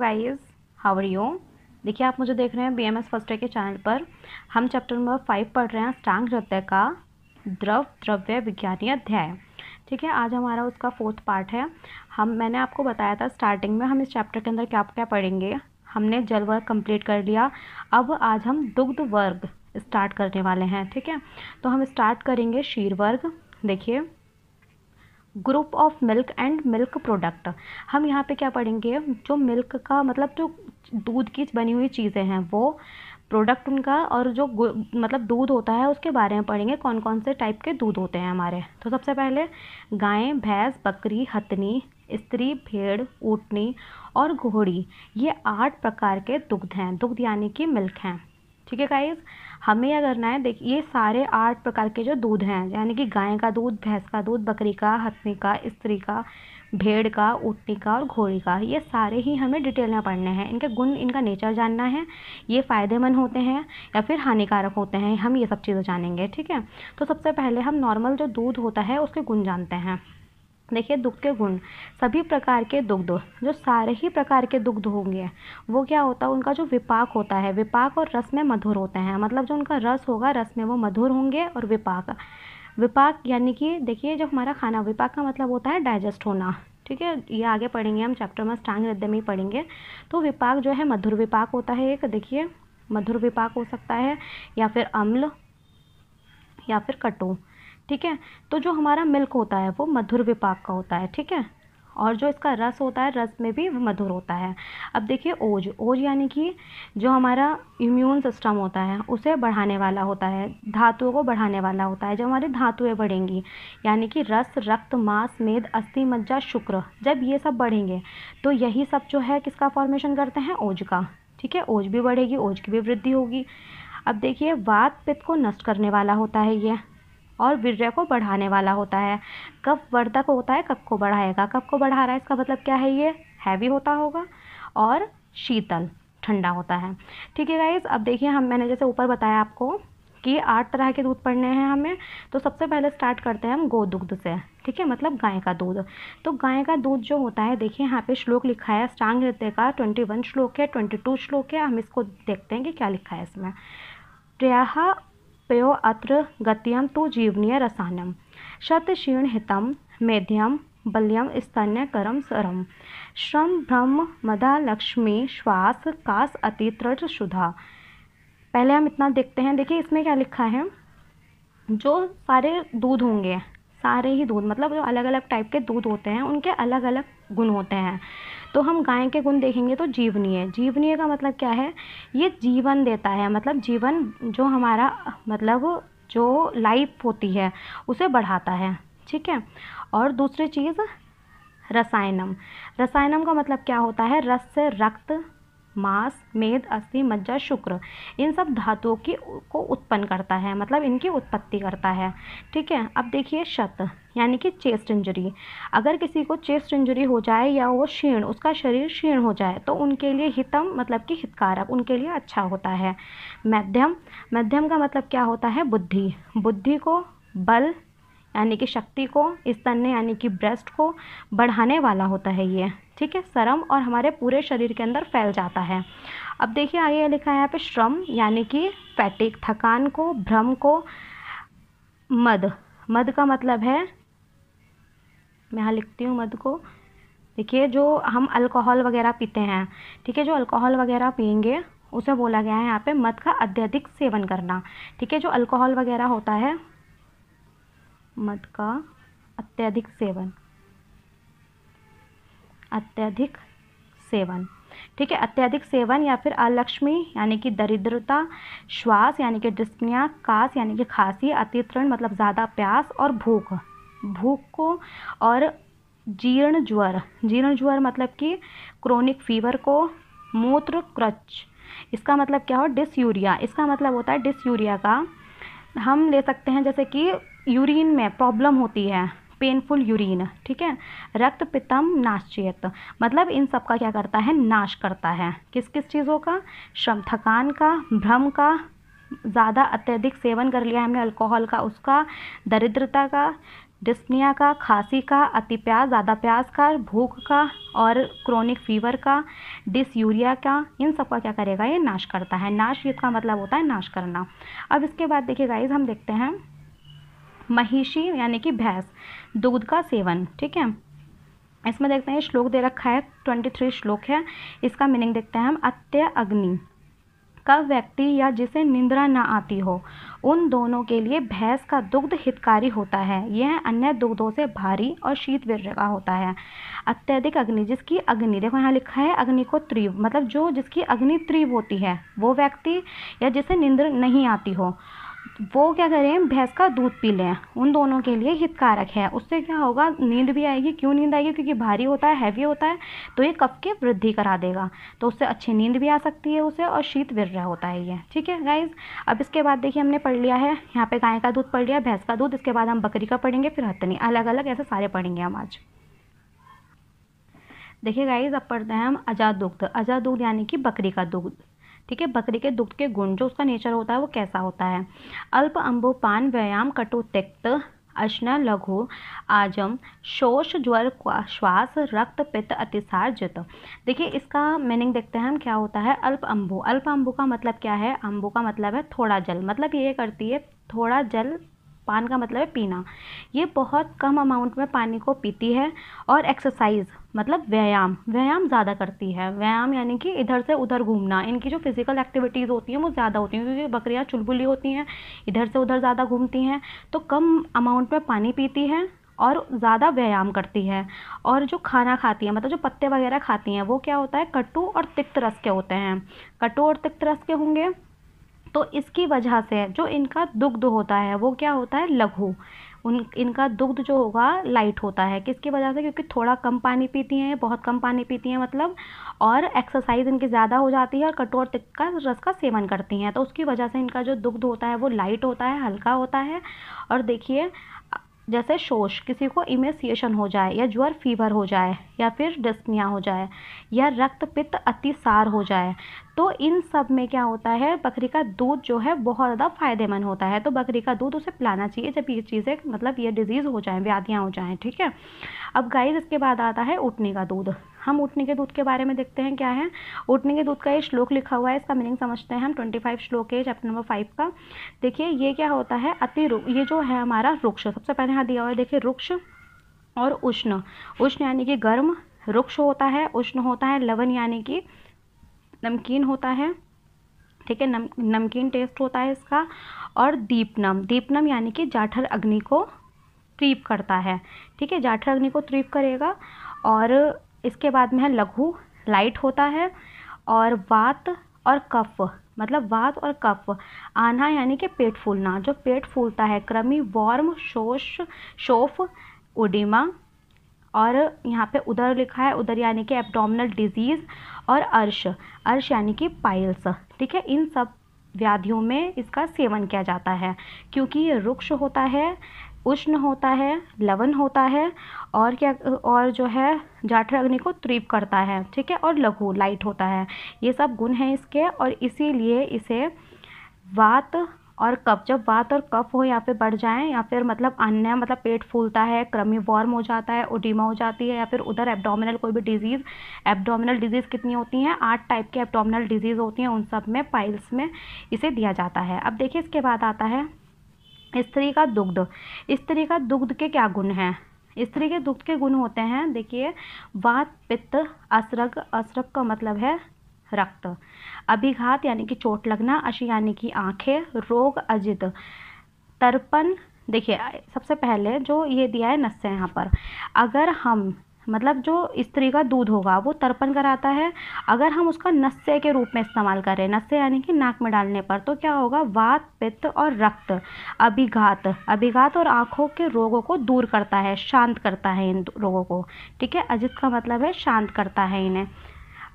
Guys, how are you. देखिए, आप मुझे देख रहे हैं BMS फर्स्ट ईयर के चैनल पर। हम चैप्टर नंबर 5 पढ़ रहे हैं, अष्टांग हृदय का द्रव द्रव्य विज्ञानीय अध्याय। ठीक है, आज हमारा उसका 4th पार्ट है। मैंने आपको बताया था स्टार्टिंग में हम इस चैप्टर के अंदर क्या क्या पढ़ेंगे। हमने जल वर्ग कंप्लीट कर लिया। अब आज हम दुग्ध वर्ग स्टार्ट करने वाले हैं। ठीक है, तो हम स्टार्ट करेंगे क्षीर वर्ग। देखिए, group of milk and milk product. हम यहाँ पे क्या पढ़ेंगे, जो मिल्क का मतलब जो दूध की बनी हुई चीज़ें हैं वो प्रोडक्ट उनका, और जो मतलब दूध होता है उसके बारे में पढ़ेंगे, कौन कौन से टाइप के दूध होते हैं हमारे। तो सबसे पहले गाय, भैंस, बकरी, हथनी, स्त्री, भेड़, ऊँटनी और घोड़ी, ये 8 प्रकार के दुग्ध हैं। दुग्ध यानी कि मिल्क हैं। ठीक है गाइस, हमें क्या करना है, देखिए ये सारे 8 प्रकार के जो दूध हैं, यानी कि गाय का दूध, भैंस का दूध, बकरी का, हथनी का, स्त्री का, भेड़ का, ऊँटनी का और घोड़ी का, ये सारे ही हमें डिटेल में पढ़ने हैं। इनके गुण, इनका नेचर जानना है, ये फ़ायदेमंद होते हैं या फिर हानिकारक होते हैं, हम ये सब चीज़ें जानेंगे। ठीक है, तो सबसे पहले हम नॉर्मल जो दूध होता है उसके गुण जानते हैं। देखिए, दुग्ध के गुण, सभी प्रकार के दुग्ध, जो सारे ही प्रकार के दुग्ध होंगे वो क्या होता है, उनका जो विपाक होता है, विपाक और रस में मधुर होते हैं। मतलब जो उनका रस होगा, रस में वो मधुर होंगे। और विपाक, विपाक यानी कि देखिए, जो हमारा खाना, विपाक का मतलब होता है डाइजेस्ट होना। ठीक है, ये आगे पढ़ेंगे हम चैप्टर में, अष्टांग हृदय में ही पढ़ेंगे। तो विपाक जो है मधुर विपाक होता है एक। देखिए, मधुर विपाक हो सकता है या फिर अम्ल या फिर कटु। ठीक है, तो जो हमारा मिल्क होता है वो मधुर विपाक का होता है। ठीक है, और जो इसका रस होता है, रस में भी मधुर होता है। अब देखिए, ओज, ओज यानी कि जो हमारा इम्यून सिस्टम होता है उसे बढ़ाने वाला होता है, धातुओं को बढ़ाने वाला होता है। जब हमारी धातुएं बढ़ेंगी, यानी कि रस, रक्त, मांस, मेद, अस्थि, मज्जा, शुक्र, जब ये सब बढ़ेंगे तो यही सब जो है किसका फॉर्मेशन करते हैं, ओज का। ठीक है, ओज भी बढ़ेगी, ओज की भी वृद्धि होगी। अब देखिए, वात पित्त को नष्ट करने वाला होता है ये, और वीर्य को बढ़ाने वाला होता है। कफ वर्धक होता है, कफ को बढ़ाएगा। कफ को बढ़ा रहा है, इसका मतलब क्या है, ये हैवी होता होगा। और शीतल, ठंडा होता है। ठीक है गाइस, अब देखिए, मैंने जैसे ऊपर बताया आपको कि 8 तरह के दूध पढ़ने हैं हमें। तो सबसे पहले स्टार्ट करते हैं हम गोदुग्ध से। ठीक है, मतलब गाय का दूध। तो गाय का दूध जो होता है, देखिए यहाँ पे श्लोक लिखा है, अष्टांग हृदय का 21 श्लोक है, 22 श्लोक है। हम इसको देखते हैं कि क्या लिखा है इसमें। त्रयः पयो अत्र गत्यं तु जीवनीय रसायनम शतशीर्ण हितम मेध्यम बल्यम स्तन्यकरम सरम श्रम ब्रह्म मदा लक्ष्मी श्वास कास अतितृट सुधा। पहले हम इतना देखते हैं। देखिए, इसमें क्या लिखा है, जो सारे दूध होंगे, सारे ही दूध मतलब जो अलग अलग टाइप के दूध होते हैं उनके अलग अलग गुण होते हैं। तो हम गाय के गुण देखेंगे तो जीवनीय, जीवनीय का मतलब क्या है, ये जीवन देता है। मतलब जीवन, जो हमारा मतलब जो लाइफ होती है उसे बढ़ाता है। ठीक है, और दूसरी चीज़ रसायनम, रसायनम का मतलब क्या होता है, रस से रक्त, मांस, मेद, अस्थि, मज्जा, शुक्र, इन सब धातुओं को उत्पन्न करता है, मतलब इनकी उत्पत्ति करता है। ठीक है, अब देखिए, शत यानी कि चेस्ट इंजरी। अगर किसी को चेस्ट इंजरी हो जाए या वो क्षीण, उसका शरीर क्षीण हो जाए, तो उनके लिए हितम मतलब कि हितकारक, उनके लिए अच्छा होता है। मध्यम, मध्यम का मतलब क्या होता है, बुद्धि, बुद्धि को, बल यानी कि शक्ति को, स्तन्य यानी कि ब्रेस्ट को बढ़ाने वाला होता है ये। ठीक है, सरम, और हमारे पूरे शरीर के अंदर फैल जाता है। अब देखिए, आगे लिखा है यहाँ पे श्रम यानी कि फैटिक, थकान को, भ्रम को। मद, मद का मतलब है, मैं यहाँ लिखती हूँ मद को। देखिए, जो हम अल्कोहल वगैरह पीते हैं, ठीक है, जो अल्कोहल वगैरह पियेंगे उसे बोला गया है यहाँ पे मद का अत्यधिक सेवन करना। ठीक है, जो अल्कोहल वगैरह होता है, मद का अत्यधिक सेवन, अत्यधिक सेवन। ठीक है, अत्यधिक सेवन या फिर अलक्ष्मी यानी कि दरिद्रता, श्वास यानी कि डिस्पनिया, कास यानी कि खांसी, अतितृण मतलब ज़्यादा प्यास, और भूख, भूख को, और जीर्ण ज्वर, जीर्ण ज्वर मतलब कि क्रोनिक फीवर को, मूत्र क्रच, इसका मतलब क्या हो, डिसयूरिया, इसका मतलब होता है डिसयूरिया का हम ले सकते हैं जैसे कि यूरिन में प्रॉब्लम होती है, पेनफुल यूरिन। ठीक है, रक्त पित्तम नाश्येत, मतलब इन सब का क्या करता है, नाश करता है। किस किस चीज़ों का, श्रम, थकान का, भ्रम का, ज़्यादा अत्यधिक सेवन कर लिया हमने अल्कोहल का उसका, दरिद्रता का, डिस्पनिया का, खांसी का, अति प्यास, ज़्यादा प्यास का, भूख का और क्रोनिक फीवर का, डिसयूरिया का, इन सब का क्या करेगा, ये नाश करता है। नाश इसका मतलब होता है नाश करना। अब इसके बाद देखिए गाइज, हम देखते हैं महिषी यानी कि भैंस, दूध का सेवन। ठीक है, इसमें देखते हैं श्लोक दे रखा है, 23 श्लोक है। इसका मीनिंग देखते हैं हम। अत्य अग्नि का व्यक्ति या जिसे निंद्रा न आती हो, उन दोनों के लिए भैंस का दुग्ध हितकारी होता है। यह अन्य दुग्धों से भारी और शीतवीर्य का होता है। अत्यधिक अग्नि, जिसकी अग्नि, देखो यहाँ लिखा है अग्नि को तीव्र, मतलब जो जिसकी अग्नि तीव्र होती है वो व्यक्ति या जिसे निंद्र नहीं आती हो, वो क्या करें, भैंस का दूध पी लें। उन दोनों के लिए हितकारक है। उससे क्या होगा, नींद भी आएगी। क्यों नींद आएगी, क्योंकि भारी होता है, हैवी होता है, तो ये कफ की वृद्धि करा देगा, तो उससे अच्छी नींद भी आ सकती है उसे, और शीतवीर्य होता है ये। ठीक है गाइज, अब इसके बाद देखिए हमने पढ़ लिया है यहाँ पे गाय का दूध पढ़ लिया, भैंस का दूध, इसके बाद हम बकरी का पढ़ेंगे, फिर हथनी, अलग अलग ऐसे सारे पढ़ेंगे हम आज। देखिए गाइज, अब पढ़ते हैं हम अजात दुग्ध। अजात दुग्ध यानी कि बकरी का दूध। ठीक है, बकरी के दुग्ध के गुण, जो उसका नेचर होता है वो कैसा होता है। अल्प अंबुपान, व्यायाम, कटु तिक्त, अश्न, लघु, आजम, शोष, ज्वर, श्वास, रक्त, पित्त, अतिसार, जित। देखिए इसका मीनिंग देखते हैं हम क्या होता है। अल्प अंबु, अल्प अंबु का मतलब क्या है, अंबु का मतलब है थोड़ा जल, मतलब ये करती है थोड़ा जल, पान का मतलब है पीना, ये बहुत कम अमाउंट में पानी को पीती है। और एक्सरसाइज मतलब व्यायाम, व्यायाम ज़्यादा करती है। व्यायाम यानी कि इधर से उधर घूमना, इनकी जो फिजिकल एक्टिविटीज़ होती हैं वो ज़्यादा होती हैं, क्योंकि बकरियाँ चुलबुली होती हैं, इधर से उधर ज़्यादा घूमती हैं, तो कम अमाउंट में पानी पीती हैं और ज़्यादा व्यायाम करती है। और जो खाना खाती है, मतलब जो पत्ते वगैरह खाती हैं, वो क्या होता है, कटु और तिक्त रस के होते हैं। कटु और तिक्त रस के होंगे, तो इसकी वजह से जो इनका दुग्ध होता है वो क्या होता है, लघु। इनका दुग्ध जो होगा लाइट होता है। किसकी वजह से, क्योंकि थोड़ा कम पानी पीती हैं, बहुत कम पानी पीती हैं मतलब, और एक्सरसाइज इनकी ज़्यादा हो जाती है, और कटु और तिक्त का रस का सेवन करती हैं, तो उसकी वजह से इनका जो दुग्ध होता है वो लाइट होता है, हल्का होता है। और देखिए जैसे शोष, किसी को इमेसिएशन हो जाए, या ज्वर फीवर हो जाए, या फिर डिस्पनिया हो जाए, या रक्त पित्त अतिसार हो जाए, तो इन सब में क्या होता है, बकरी का दूध जो है बहुत ज़्यादा फायदेमंद होता है। तो बकरी का दूध उसे पिलाना चाहिए जब ये चीज़ें, मतलब ये डिजीज़ हो जाएं, व्याधियाँ हो जाएं। ठीक है, अब गाइस इसके बाद आता है ऊँटनी का दूध। हम ऊँटनी के दूध के बारे में देखते हैं क्या है। ऊँटनी के दूध का ये श्लोक लिखा हुआ है, इसका मीनिंग समझते हैं हम। 25 श्लोक है चैप्टर नंबर 5 का। देखिए ये क्या होता है, ये जो है हमारा वृक्ष, सबसे पहले यहाँ दिया हुआ है देखिए, वृक्ष और उष्ण। उष्ण यानी कि गर्म, वृक्ष होता है, उष्ण होता है, लवण यानी कि नमकीन होता है। ठीक है, नमकीन टेस्ट होता है इसका। और दीपनम, दीपनम यानी कि जाठर अग्नि को तीव्र करता है। ठीक है, जाठर अग्नि को तीव्र करेगा। और इसके बाद में है लघु, लाइट होता है। और वात और कफ, मतलब वात और कफ। आना यानी कि पेट फूलना, जो पेट फूलता है, कृमि, वॉर्म, शोफ, उडिमा। और यहाँ पे उदर लिखा है, उदर यानी कि एब्डोमिनल डिजीज़। और अर्श, अर्श यानी कि पाइल्स। ठीक है, इन सब व्याधियों में इसका सेवन किया जाता है, क्योंकि ये वृक्ष होता है, उष्ण होता है, लवण होता है, और क्या, और जो है जाठर अग्नि को तीव्र करता है। ठीक है, और लघु, लाइट होता है। ये सब गुण हैं इसके, और इसीलिए इसे वात और कफ, जब वात और कफ हो या फिर बढ़ जाएं, या फिर मतलब अन्य, मतलब पेट फूलता है, कृमि वॉर्म हो जाता है, ओडिमा हो जाती है, या फिर उधर एब्डोमिनल कोई भी डिजीज़। एब्डोमिनल डिजीज़ कितनी होती हैं, 8 टाइप के एब्डोमिनल डिजीज़ होती हैं, उन सब में, पाइल्स में इसे दिया जाता है। अब देखिए इसके बाद आता है स्त्री का दुग्ध। स्त्री का दुग्ध के क्या गुण हैं। स्त्री के दुग्ध के गुण होते हैं, देखिए, वात, पित्त, असरग, असरग का मतलब है रक्त, अभिघात यानी कि चोट लगना, अशी यानी कि आंखें, रोग, अजित, तर्पण। देखिए सबसे पहले जो ये दिया है नस्से यहाँ पर, अगर हम, मतलब जो स्त्री का दूध होगा वो तर्पण कराता है, अगर हम उसका नस्से के रूप में इस्तेमाल करें, नस्से यानी कि नाक में डालने पर, तो क्या होगा, वात, पित्त और रक्त, अभिघात, अभिघात और आँखों के रोगों को दूर करता है, शांत करता है इन रोगों को। ठीक है, अजित का मतलब है शांत करता है इन्हें।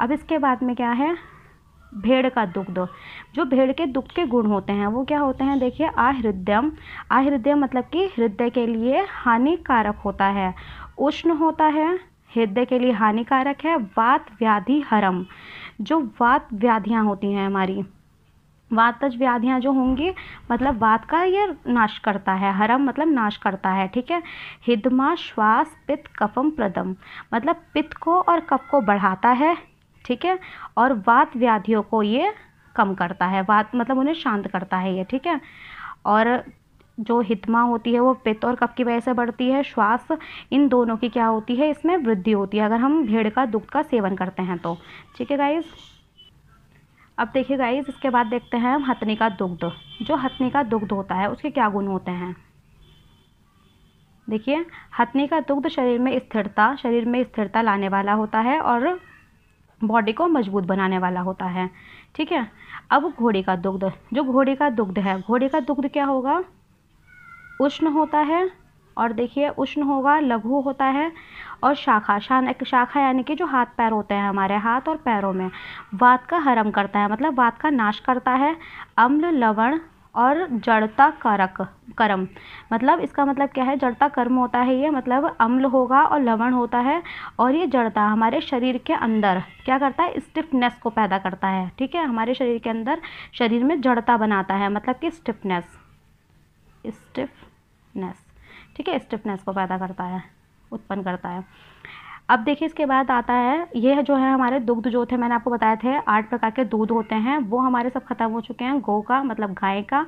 अब इसके बाद में क्या है, भेड़ का दुग्ध। जो भेड़ के दुग्ध के गुण होते हैं वो क्या होते हैं, देखिए, आहृदयम, आहृदयम मतलब कि हृदय के लिए हानिकारक होता है, उष्ण होता है, हृदय के लिए हानिकारक है, वात व्याधि हरम, जो वात व्याधियाँ होती हैं हमारी, वातज व्याधियाँ जो होंगी मतलब वात का ये नाश करता है, हरम मतलब नाश करता है, ठीक है। हिदमा श्वास पित्त कफम प्रदम मतलब पित्त को और कफ को बढ़ाता है, ठीक है, और वात व्याधियों को ये कम करता है, वात मतलब उन्हें शांत करता है ये, ठीक है। और जो हितमा होती है वो पित्त और कफ की वजह से बढ़ती है, श्वास इन दोनों की क्या होती है, इसमें वृद्धि होती है अगर हम भेड़ का दुग्ध का सेवन करते हैं तो, ठीक है गाइज। अब देखिए गाइज, इसके बाद देखते हैं हम हथनी का दुग्ध। जो हथनी का दुग्ध होता है उसके क्या गुण होते हैं। देखिए, हथनी का दुग्ध शरीर में स्थिरता लाने वाला होता है और बॉडी को मजबूत बनाने वाला होता है, ठीक है। अब घोड़े का दुग्ध, जो घोड़े का दुग्ध है, घोड़े का दुग्ध क्या होगा, उष्ण होता है, और देखिए उष्ण होगा, लघु होता है, और शाखा यानी कि जो हाथ पैर होते हैं हमारे हाथ और पैरों में, वात का हरम करता है मतलब वात का नाश करता है। अम्ल लवण और जड़ता कर्म मतलब इसका मतलब क्या है, जड़ता कर्म होता है ये, मतलब अम्ल होगा और लवण होता है, और ये जड़ता हमारे शरीर के अंदर क्या करता है, स्टिफनेस को पैदा करता है, ठीक है। हमारे शरीर के अंदर शरीर में जड़ता बनाता है, मतलब कि स्टिफनेस, ठीक है, स्टिफनेस को पैदा करता है, उत्पन्न करता है। अब देखिए इसके बाद आता है, ये जो है हमारे दुग्ध जो थे, मैंने आपको बताए थे 8 प्रकार के दूध होते हैं, वो हमारे सब खत्म हो चुके हैं। गौ का मतलब गाय का,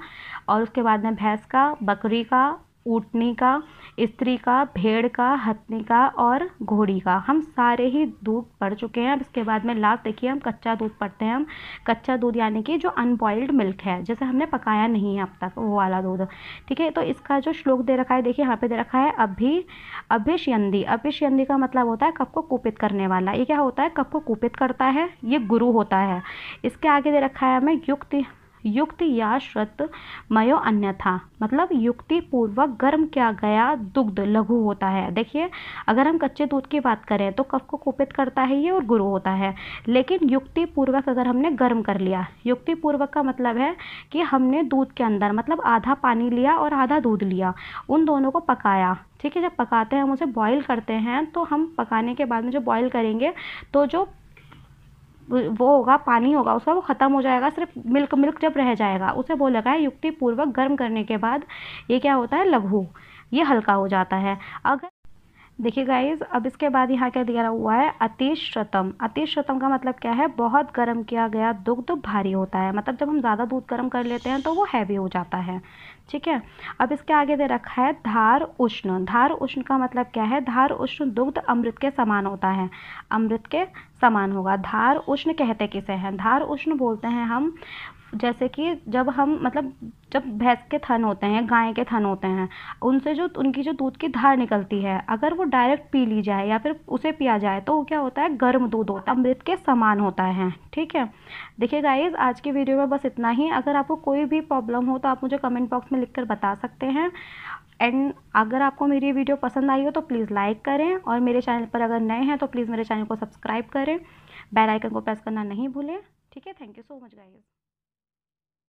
और उसके बाद में भैंस का, बकरी का, ऊँटनी का, स्त्री का, भेड़ का, हथनी का और घोड़ी का, हम सारे ही दूध पढ़ चुके हैं। अब इसके बाद में लास्ट देखिए हम कच्चा दूध पढ़ते हैं। हम कच्चा दूध यानी कि जो अनबॉइल्ड मिल्क है, जैसे हमने पकाया नहीं है अब तक, वो वाला दूध, ठीक है। तो इसका जो श्लोक दे रखा है, देखिए यहाँ पे दे रखा है अभिष्यन्दी। अभिष्यन्दी का मतलब होता है कफ को कुपित करने वाला। ये क्या होता है, कफ को कुपित करता है, ये गुरु होता है। इसके आगे दे रखा है हमें युक्त या श्रुत मयो अन्यथा, मतलब युक्ति पूर्वक गर्म किया गया दुग्ध लघु होता है। देखिए अगर हम कच्चे दूध की बात करें तो कफ को कुपित करता है ये और गुरु होता है, लेकिन युक्ति पूर्वक अगर हमने गर्म कर लिया, युक्ति पूर्वक का मतलब है कि हमने दूध के अंदर मतलब आधा पानी लिया और आधा दूध लिया, उन दोनों को पकाया, ठीक है। जब पकाते हैं हम उसे बॉईल करते हैं, तो हम पकाने के बाद में जो बॉईल करेंगे तो जो वो होगा, पानी होगा उसका, वो ख़त्म हो जाएगा, सिर्फ मिल्क जब रह जाएगा उसे बोला है युक्ति पूर्वक गर्म करने के बाद ये क्या होता है, लघु, ये हल्का हो जाता है। अगर देखिए गाइज, अब इसके बाद यहाँ क्या दिया हुआ है, अतिश्रतम। अतिश्रतम का मतलब क्या है, बहुत गर्म किया गया दुग्ध भारी होता है, मतलब जब हम ज़्यादा दूध गर्म कर लेते हैं तो वो हैवी हो जाता है, ठीक है। अब इसके आगे दे रखा है धार उष्ण। धार उष्ण का मतलब क्या है, धार उष्ण दुग्ध अमृत के समान होता है, अमृत के समान होगा। धार उष्ण कहते किसे हैं, धार उष्ण बोलते हैं हम, जैसे कि जब हम मतलब जब भैंस के थन होते हैं, गाय के थन होते हैं, उनसे जो उनकी जो दूध की धार निकलती है, अगर वो डायरेक्ट पी ली जाए या फिर उसे पिया जाए तो वो क्या होता है, गर्म दूध होता है, अमृत के समान होता है, ठीक है। देखिए गाइज, आज की वीडियो में बस इतना ही। अगर आपको कोई भी प्रॉब्लम हो तो आप मुझे कमेंट बॉक्स में लिखकर बता सकते हैं। एंड अगर आपको मेरी वीडियो पसंद आई हो तो प्लीज़ लाइक करें, और मेरे चैनल पर अगर नए हैं तो प्लीज़ मेरे चैनल को सब्सक्राइब करें, बेल आइकन को प्रेस करना नहीं भूलें, ठीक है। Thank you so much guys.